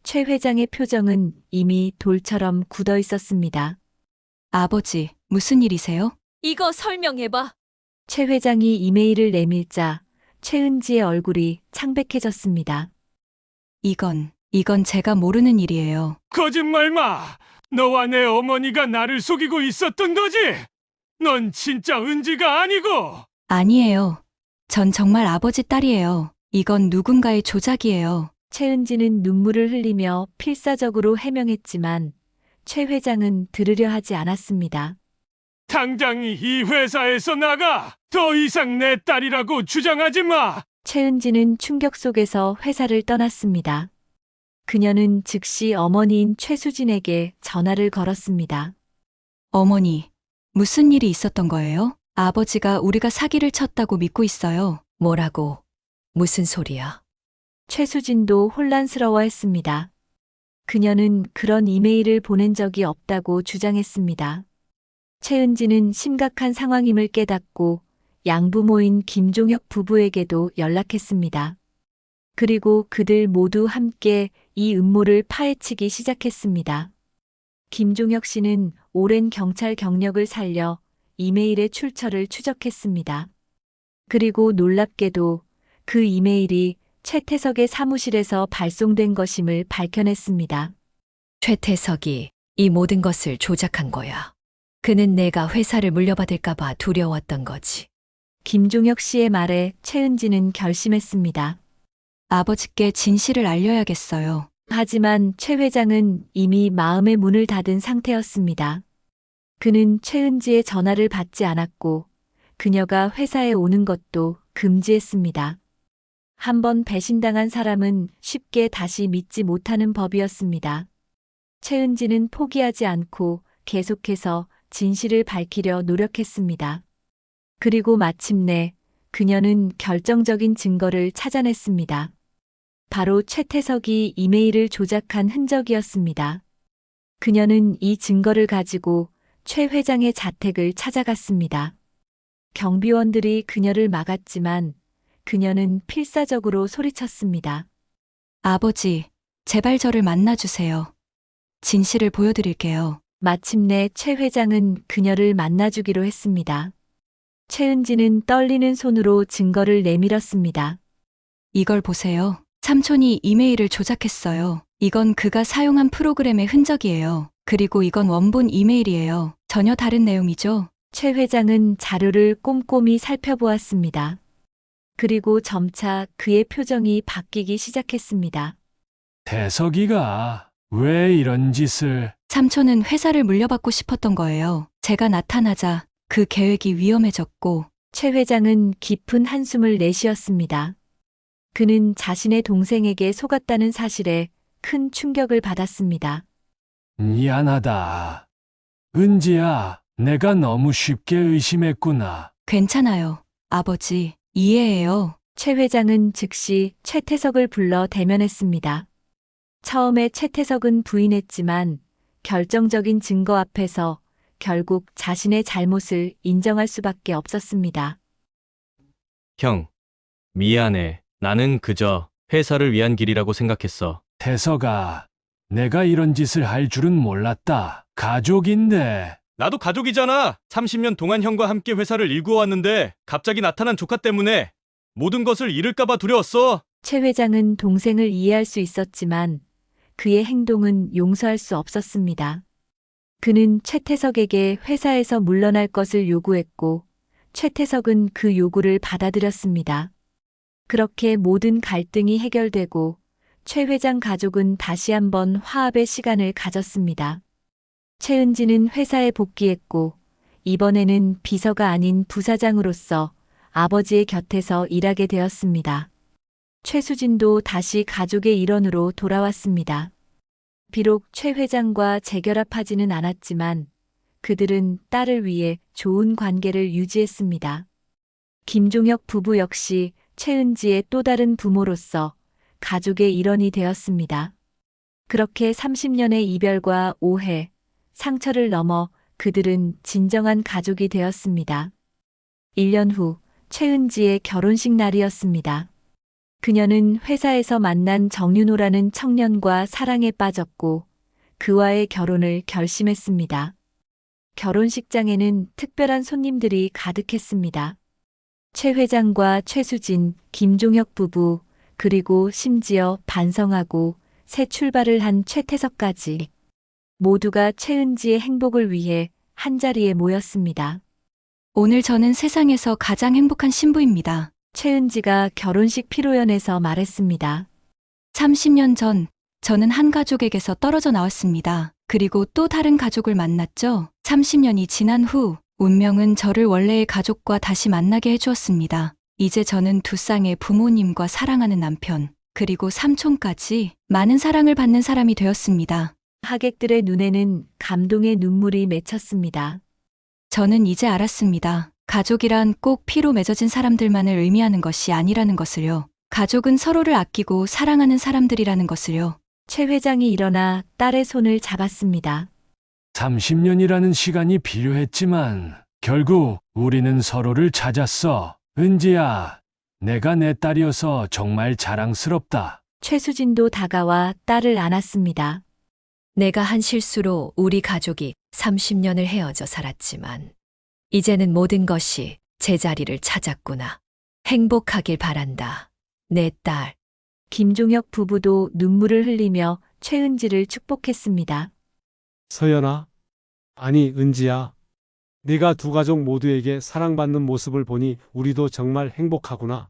최 회장의 표정은 이미 돌처럼 굳어 있었습니다. 아버지, 무슨 일이세요? 이거 설명해봐. 최 회장이 이메일을 내밀자 최은지의 얼굴이 창백해졌습니다. 이건 제가 모르는 일이에요. 거짓말 마. 너와 내 어머니가 나를 속이고 있었던 거지? 넌 진짜 은지가 아니고. 아니에요. 전 정말 아버지 딸이에요. 이건 누군가의 조작이에요. 최은지는 눈물을 흘리며 필사적으로 해명했지만 최 회장은 들으려 하지 않았습니다. 당장 이 회사에서 나가. 더 이상 내 딸이라고 주장하지 마. 최은지는 충격 속에서 회사를 떠났습니다. 그녀는 즉시 어머니인 최수진에게 전화를 걸었습니다. 어머니, 무슨 일이 있었던 거예요? 아버지가 우리가 사기를 쳤다고 믿고 있어요. 뭐라고? 무슨 소리야? 최수진도 혼란스러워했습니다. 그녀는 그런 이메일을 보낸 적이 없다고 주장했습니다. 최은지는 심각한 상황임을 깨닫고 양부모인 김종혁 부부에게도 연락했습니다. 그리고 그들 모두 함께 이 음모를 파헤치기 시작했습니다. 김종혁 씨는 오랜 경찰 경력을 살려 이메일의 출처를 추적했습니다. 그리고 놀랍게도 그 이메일이 최태석의 사무실에서 발송된 것임을 밝혀냈습니다. 최태석이 이 모든 것을 조작한 거야. 그는 내가 회사를 물려받을까봐 두려웠던 거지. 김종혁 씨의 말에 최은지는 결심했습니다. 아버지께 진실을 알려야겠어요. 하지만 최 회장은 이미 마음의 문을 닫은 상태였습니다. 그는 최은지의 전화를 받지 않았고 그녀가 회사에 오는 것도 금지했습니다. 한번 배신당한 사람은 쉽게 다시 믿지 못하는 법이었습니다. 최은지는 포기하지 않고 계속해서 진실을 밝히려 노력했습니다. 그리고 마침내 그녀는 결정적인 증거를 찾아냈습니다. 바로 최태석이 이메일을 조작한 흔적이었습니다. 그녀는 이 증거를 가지고 최 회장의 자택을 찾아갔습니다. 경비원들이 그녀를 막았지만 그녀는 필사적으로 소리쳤습니다. 아버지, 제발 저를 만나주세요. 진실을 보여드릴게요. 마침내 최 회장은 그녀를 만나주기로 했습니다. 최은지는 떨리는 손으로 증거를 내밀었습니다. 이걸 보세요. 삼촌이 이메일을 조작했어요. 이건 그가 사용한 프로그램의 흔적이에요. 그리고 이건 원본 이메일이에요. 전혀 다른 내용이죠. 최 회장은 자료를 꼼꼼히 살펴보았습니다. 그리고 점차 그의 표정이 바뀌기 시작했습니다. 태석이가 왜 이런 짓을? 삼촌은 회사를 물려받고 싶었던 거예요. 제가 나타나자 그 계획이 위험해졌고 최 회장은 깊은 한숨을 내쉬었습니다. 그는 자신의 동생에게 속았다는 사실에 큰 충격을 받았습니다. 미안하다. 은지야, 내가 너무 쉽게 의심했구나. 괜찮아요. 아버지, 이해해요. 최 회장은 즉시 최태석을 불러 대면했습니다. 처음에 최태석은 부인했지만 결정적인 증거 앞에서 결국 자신의 잘못을 인정할 수밖에 없었습니다. 형, 미안해. 나는 그저 회사를 위한 길이라고 생각했어. 태석아, 내가 이런 짓을 할 줄은 몰랐다. 가족인데. 나도 가족이잖아. 30년 동안 형과 함께 회사를 일구어왔는데 갑자기 나타난 조카 때문에 모든 것을 잃을까봐 두려웠어. 최 회장은 동생을 이해할 수 있었지만 그의 행동은 용서할 수 없었습니다. 그는 최태석에게 회사에서 물러날 것을 요구했고 최태석은 그 요구를 받아들였습니다. 그렇게 모든 갈등이 해결되고 최 회장 가족은 다시 한번 화합의 시간을 가졌습니다. 최은지는 회사에 복귀했고 이번에는 비서가 아닌 부사장으로서 아버지의 곁에서 일하게 되었습니다. 최수진도 다시 가족의 일원으로 돌아왔습니다. 비록 최 회장과 재결합하지는 않았지만 그들은 딸을 위해 좋은 관계를 유지했습니다. 김종혁 부부 역시 최은지의 또 다른 부모로서 가족의 일원이 되었습니다. 그렇게 30년의 이별과 오해, 상처를 넘어 그들은 진정한 가족이 되었습니다. 1년 후 최은지의 결혼식 날이었습니다. 그녀는 회사에서 만난 정윤호라는 청년과 사랑에 빠졌고 그와의 결혼을 결심했습니다. 결혼식장에는 특별한 손님들이 가득했습니다. 최 회장과 최수진, 김종혁 부부, 그리고 심지어 반성하고 새 출발을 한 최태석까지 모두가 최은지의 행복을 위해 한자리에 모였습니다. 오늘 저는 세상에서 가장 행복한 신부입니다. 최은지가 결혼식 피로연에서 말했습니다. 30년 전 저는 한 가족에게서 떨어져 나왔습니다. 그리고 또 다른 가족을 만났죠. 30년이 지난 후 운명은 저를 원래의 가족과 다시 만나게 해주었습니다. 이제 저는 두 쌍의 부모님과 사랑하는 남편, 그리고 삼촌까지 많은 사랑을 받는 사람이 되었습니다. 하객들의 눈에는 감동의 눈물이 맺혔습니다. 저는 이제 알았습니다. 가족이란 꼭 피로 맺어진 사람들만을 의미하는 것이 아니라는 것을요. 가족은 서로를 아끼고 사랑하는 사람들이라는 것을요. 최 회장이 일어나 딸의 손을 잡았습니다. 30년이라는 시간이 필요했지만 결국 우리는 서로를 찾았어. 은지야, 내가 내 딸이어서 정말 자랑스럽다. 최수진도 다가와 딸을 안았습니다. 내가 한 실수로 우리 가족이 30년을 헤어져 살았지만 이제는 모든 것이 제자리를 찾았구나. 행복하길 바란다. 내 딸. 김종혁 부부도 눈물을 흘리며 최은지를 축복했습니다. 서연아, 아니 은지야, 네가 두 가족 모두에게 사랑받는 모습을 보니 우리도 정말 행복하구나.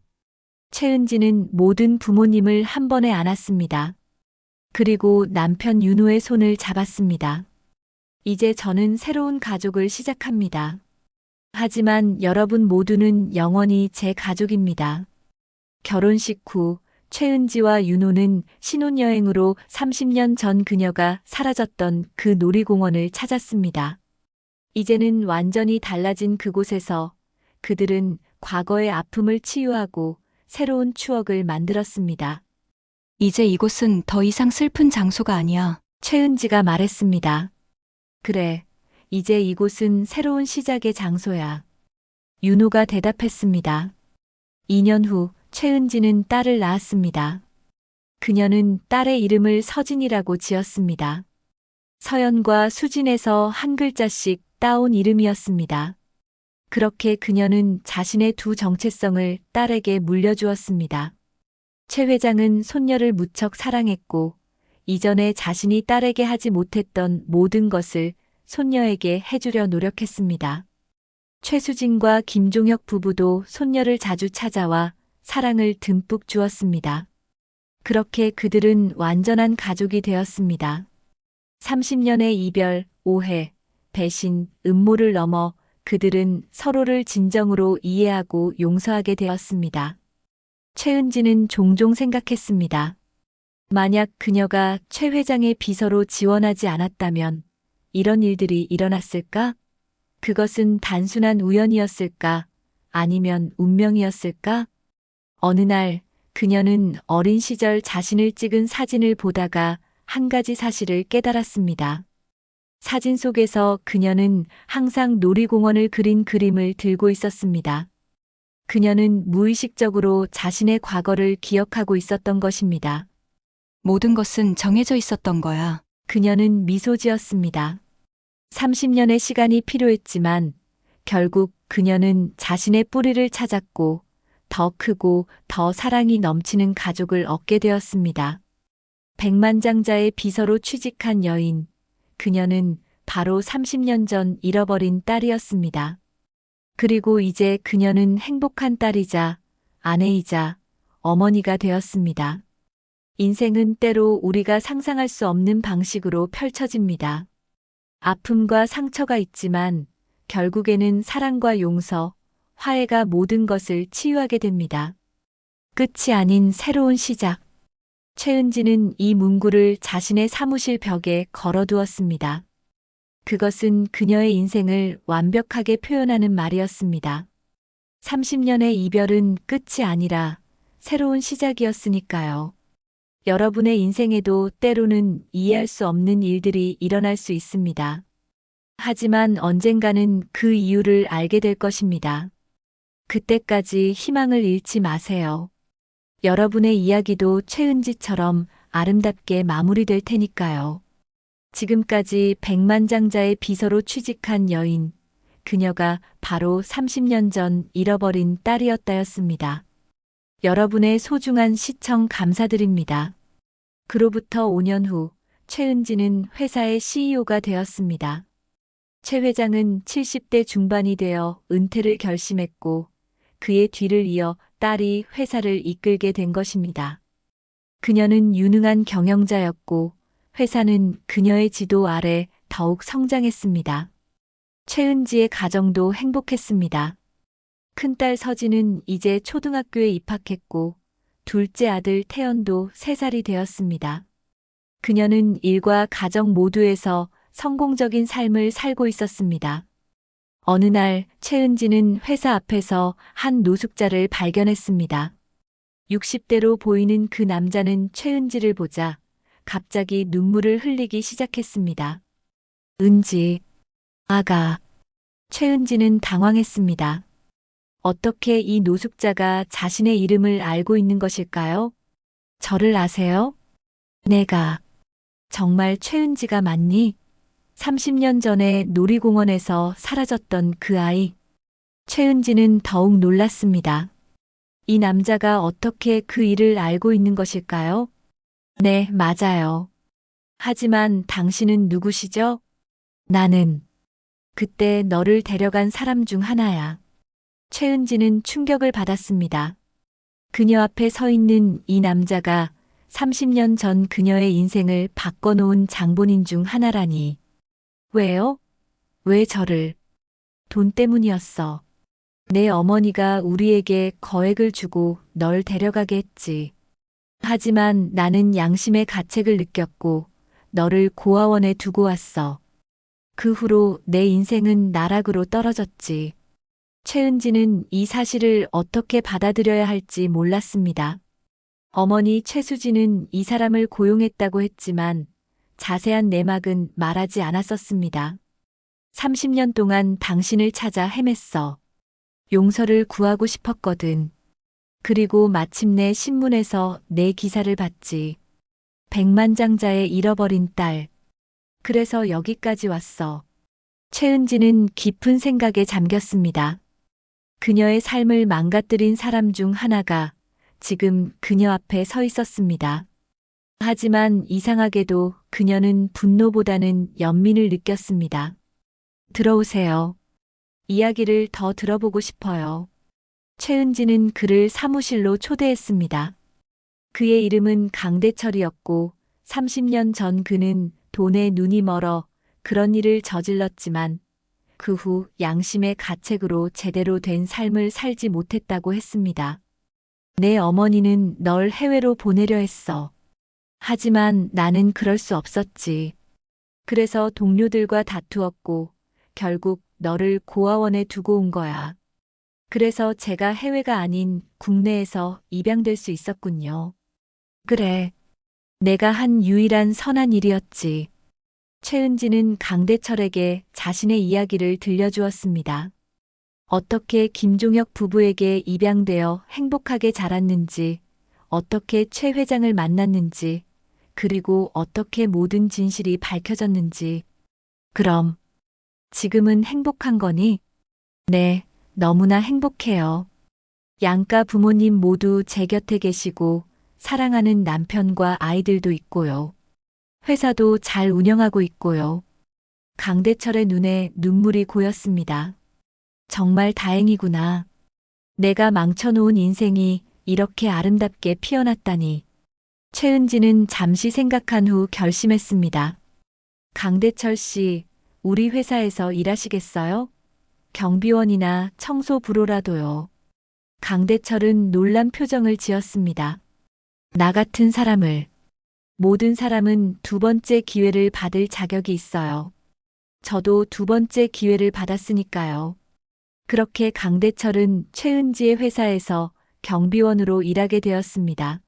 최은지는 모든 부모님을 한 번에 안았습니다. 그리고 남편 윤호의 손을 잡았습니다. 이제 저는 새로운 가족을 시작합니다. 하지만 여러분 모두는 영원히 제 가족입니다. 결혼식 후 최은지와 윤호는 신혼여행으로 30년 전 그녀가 사라졌던 그 놀이공원을 찾았습니다. 이제는 완전히 달라진 그곳에서 그들은 과거의 아픔을 치유하고 새로운 추억을 만들었습니다. 이제 이곳은 더 이상 슬픈 장소가 아니야. 최은지가 말했습니다. 그래, 이제 이곳은 새로운 시작의 장소야. 윤호가 대답했습니다. 2년 후 최은지는 딸을 낳았습니다. 그녀는 딸의 이름을 서진이라고 지었습니다. 서연과 수진에서 한 글자씩 따온 이름이었습니다. 그렇게 그녀는 자신의 두 정체성을 딸에게 물려주었습니다. 최 회장은 손녀를 무척 사랑했고 이전에 자신이 딸에게 하지 못했던 모든 것을 손녀에게 해주려 노력했습니다. 최수진과 김종혁 부부도 손녀를 자주 찾아와 사랑을 듬뿍 주었습니다. 그렇게 그들은 완전한 가족이 되었습니다. 30년의 이별, 오해, 배신, 음모를 넘어 그들은 서로를 진정으로 이해하고 용서하게 되었습니다. 최은지는 종종 생각했습니다. 만약 그녀가 최 회장의 비서로 지원하지 않았다면 이런 일들이 일어났을까? 그것은 단순한 우연이었을까? 아니면 운명이었을까? 어느 날 그녀는 어린 시절 자신을 찍은 사진을 보다가 한 가지 사실을 깨달았습니다. 사진 속에서 그녀는 항상 놀이공원을 그린 그림을 들고 있었습니다. 그녀는 무의식적으로 자신의 과거를 기억하고 있었던 것입니다. 모든 것은 정해져 있었던 거야. 그녀는 미소 지었습니다. 30년의 시간이 필요했지만 결국 그녀는 자신의 뿌리를 찾았고 더 크고 더 사랑이 넘치는 가족을 얻게 되었습니다. 백만장자의 비서로 취직한 여인, 그녀는 바로 30년 전 잃어버린 딸이었습니다. 그리고 이제 그녀는 행복한 딸이자 아내이자 어머니가 되었습니다. 인생은 때로 우리가 상상할 수 없는 방식으로 펼쳐집니다. 아픔과 상처가 있지만 결국에는 사랑과 용서, 화해가 모든 것을 치유하게 됩니다. 끝이 아닌 새로운 시작. 최은지는 이 문구를 자신의 사무실 벽에 걸어두었습니다. 그것은 그녀의 인생을 완벽하게 표현하는 말이었습니다. 30년의 이별은 끝이 아니라 새로운 시작이었으니까요. 여러분의 인생에도 때로는 이해할 수 없는 일들이 일어날 수 있습니다. 하지만 언젠가는 그 이유를 알게 될 것입니다. 그때까지 희망을 잃지 마세요. 여러분의 이야기도 최은지처럼 아름답게 마무리될 테니까요. 지금까지 백만장자의 비서로 취직한 여인, 그녀가 바로 30년 전 잃어버린 딸이었다였습니다. 여러분의 소중한 시청 감사드립니다. 그로부터 5년 후 최은지는 회사의 CEO가 되었습니다. 최 회장은 70대 중반이 되어 은퇴를 결심했고 그의 뒤를 이어 딸이 회사를 이끌게 된 것입니다. 그녀는 유능한 경영자였고 회사는 그녀의 지도 아래 더욱 성장했습니다. 최은지의 가정도 행복했습니다. 큰딸 서진은 이제 초등학교에 입학했고 둘째 아들 태연도 3살이 되었습니다. 그녀는 일과 가정 모두에서 성공적인 삶을 살고 있었습니다. 어느 날 최은지는 회사 앞에서 한 노숙자를 발견했습니다. 60대로 보이는 그 남자는 최은지를 보자 갑자기 눈물을 흘리기 시작했습니다. 은지, 아가. 최은지는 당황했습니다. 어떻게 이 노숙자가 자신의 이름을 알고 있는 것일까요? 저를 아세요? 내가 정말 최은지가 맞니? 30년 전에 놀이공원에서 사라졌던 그 아이. 최은지는 더욱 놀랐습니다. 이 남자가 어떻게 그 일을 알고 있는 것일까요? 네, 맞아요. 하지만 당신은 누구시죠? 나는 그때 너를 데려간 사람 중 하나야. 최은지는 충격을 받았습니다. 그녀 앞에 서 있는 이 남자가 30년 전 그녀의 인생을 바꿔놓은 장본인 중 하나라니. 왜요? 왜 저를? 돈 때문이었어. 내 어머니가 우리에게 거액을 주고 널 데려가게 했지. 하지만 나는 양심의 가책을 느꼈고 너를 고아원에 두고 왔어. 그 후로 내 인생은 나락으로 떨어졌지. 최은지는 이 사실을 어떻게 받아들여야 할지 몰랐습니다. 어머니 최수진은 이 사람을 고용했다고 했지만 자세한 내막은 말하지 않았었습니다. 30년 동안 당신을 찾아 헤맸어. 용서를 구하고 싶었거든. 그리고 마침내 신문에서 내 기사를 봤지. 백만장자의 잃어버린 딸. 그래서 여기까지 왔어. 최은지는 깊은 생각에 잠겼습니다. 그녀의 삶을 망가뜨린 사람 중 하나가 지금 그녀 앞에 서 있었습니다. 하지만 이상하게도 그녀는 분노보다는 연민을 느꼈습니다. 들어오세요. 이야기를 더 들어보고 싶어요. 최은지는 그를 사무실로 초대했습니다. 그의 이름은 강대철이었고 30년 전 그는 돈에 눈이 멀어 그런 일을 저질렀지만 그 후 양심의 가책으로 제대로 된 삶을 살지 못했다고 했습니다. 내 어머니는 널 해외로 보내려 했어. 하지만 나는 그럴 수 없었지. 그래서 동료들과 다투었고 결국 너를 고아원에 두고 온 거야. 그래서 제가 해외가 아닌 국내에서 입양될 수 있었군요. 그래. 내가 한 유일한 선한 일이었지. 최은지는 강대철에게 자신의 이야기를 들려주었습니다. 어떻게 김종혁 부부에게 입양되어 행복하게 자랐는지, 어떻게 최 회장을 만났는지, 그리고 어떻게 모든 진실이 밝혀졌는지. 그럼 지금은 행복한 거니? 네, 너무나 행복해요. 양가 부모님 모두 제 곁에 계시고 사랑하는 남편과 아이들도 있고요. 회사도 잘 운영하고 있고요. 강대철의 눈에 눈물이 고였습니다. 정말 다행이구나. 내가 망쳐놓은 인생이 이렇게 아름답게 피어났다니. 최은지는 잠시 생각한 후 결심했습니다. 강대철 씨, 우리 회사에서 일하시겠어요? 경비원이나 청소부로라도요. 강대철은 놀란 표정을 지었습니다. 나 같은 사람을. 모든 사람은 두 번째 기회를 받을 자격이 있어요. 저도 두 번째 기회를 받았으니까요. 그렇게 강대철은 최은지의 회사에서 경비원으로 일하게 되었습니다.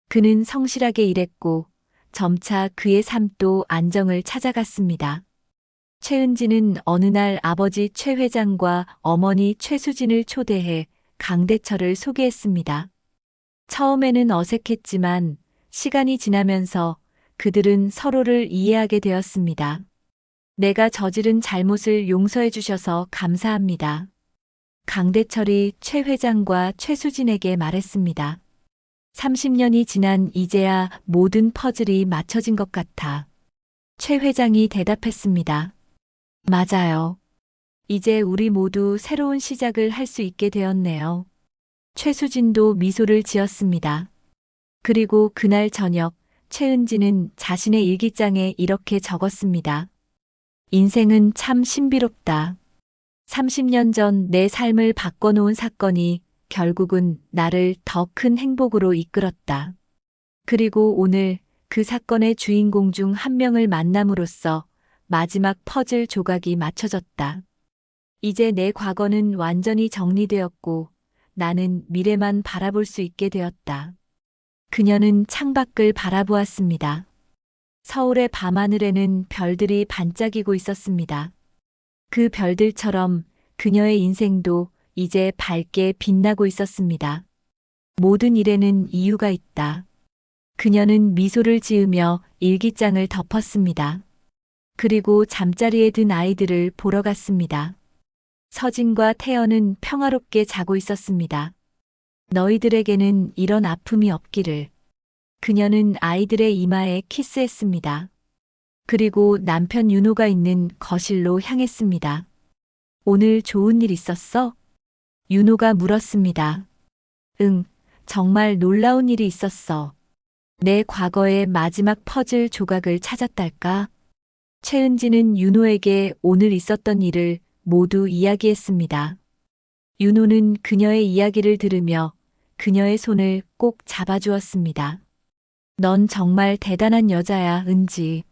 그는 성실하게 일했고 점차 그의 삶도 안정을 찾아갔습니다. 최은지는 어느 날 아버지 최 회장과 어머니 최수진을 초대해 강대철을 소개했습니다. 처음에는 어색했지만 시간이 지나면서 그들은 서로를 이해하게 되었습니다. 내가 저지른 잘못을 용서해 주셔서 감사합니다. 강대철이 최 회장과 최수진에게 말했습니다. 30년이 지난 이제야 모든 퍼즐이 맞춰진 것 같아. 최 회장이 대답했습니다. 맞아요. 이제 우리 모두 새로운 시작을 할 수 있게 되었네요. 최수진도 미소를 지었습니다. 그리고 그날 저녁 최은지는 자신의 일기장에 이렇게 적었습니다. 인생은 참 신비롭다. 30년 전 내 삶을 바꿔놓은 사건이 결국은 나를 더 큰 행복으로 이끌었다. 그리고 오늘 그 사건의 주인공 중 한 명을 만남으로써 마지막 퍼즐 조각이 맞춰졌다. 이제 내 과거는 완전히 정리되었고 나는 미래만 바라볼 수 있게 되었다. 그녀는 창밖을 바라보았습니다. 서울의 밤하늘에는 별들이 반짝이고 있었습니다. 그 별들처럼 그녀의 인생도 이제 밝게 빛나고 있었습니다. 모든 일에는 이유가 있다. 그녀는 미소를 지으며 일기장을 덮었습니다. 그리고 잠자리에 든 아이들을 보러 갔습니다. 서진과 태연은 평화롭게 자고 있었습니다. 너희들에게는 이런 아픔이 없기를. 그녀는 아이들의 이마에 키스했습니다. 그리고 남편 윤호가 있는 거실로 향했습니다. 오늘 좋은 일 있었어? 윤호가 물었습니다. 응, 정말 놀라운 일이 있었어. 내 과거의 마지막 퍼즐 조각을 찾았달까? 최은지는 윤호에게 오늘 있었던 일을 모두 이야기했습니다. 윤호는 그녀의 이야기를 들으며 그녀의 손을 꼭 잡아주었습니다. 넌 정말 대단한 여자야, 은지.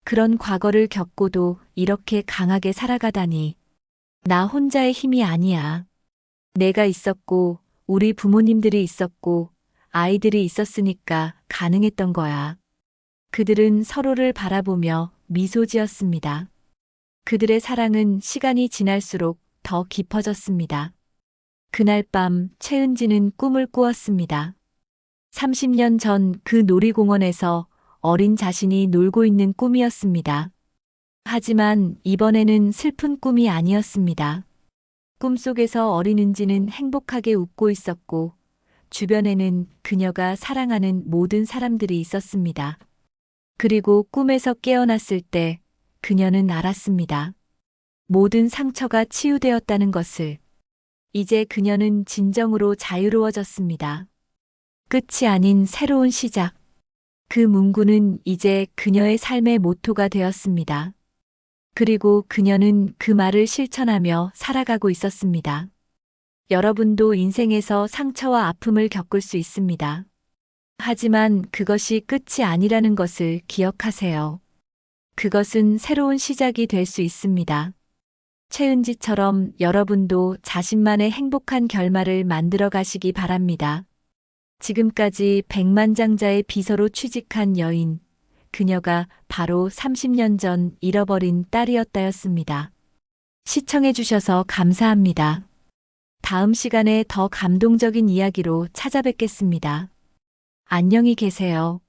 그런 과거를 겪고도 이렇게 강하게 살아가다니. 나 혼자의 힘이 아니야. 내가 있었고, 우리 부모님들이 있었고, 아이들이 있었으니까 가능했던 거야. 그들은 서로를 바라보며 미소 지었습니다. 그들의 사랑은 시간이 지날수록 더 깊어졌습니다. 그날 밤 최은지는 꿈을 꾸었습니다. 30년 전 그 놀이공원에서 어린 자신이 놀고 있는 꿈이었습니다. 하지만 이번에는 슬픈 꿈이 아니었습니다. 꿈속에서 어린 은지는 행복하게 웃고 있었고 주변에는 그녀가 사랑하는 모든 사람들이 있었습니다. 그리고 꿈에서 깨어났을 때 그녀는 알았습니다. 모든 상처가 치유되었다는 것을. 이제 그녀는 진정으로 자유로워졌습니다. 끝이 아닌 새로운 시작. 그 문구는 이제 그녀의 삶의 모토가 되었습니다. 그리고 그녀는 그 말을 실천하며 살아가고 있었습니다. 여러분도 인생에서 상처와 아픔을 겪을 수 있습니다. 하지만 그것이 끝이 아니라는 것을 기억하세요. 그것은 새로운 시작이 될 수 있습니다. 최은지처럼 여러분도 자신만의 행복한 결말을 만들어 가시기 바랍니다. 지금까지 백만장자의 비서로 취직한 여인, 그녀가 바로 30년 전 잃어버린 딸이었다였습니다. 시청해주셔서 감사합니다. 다음 시간에 더 감동적인 이야기로 찾아뵙겠습니다. 안녕히 계세요.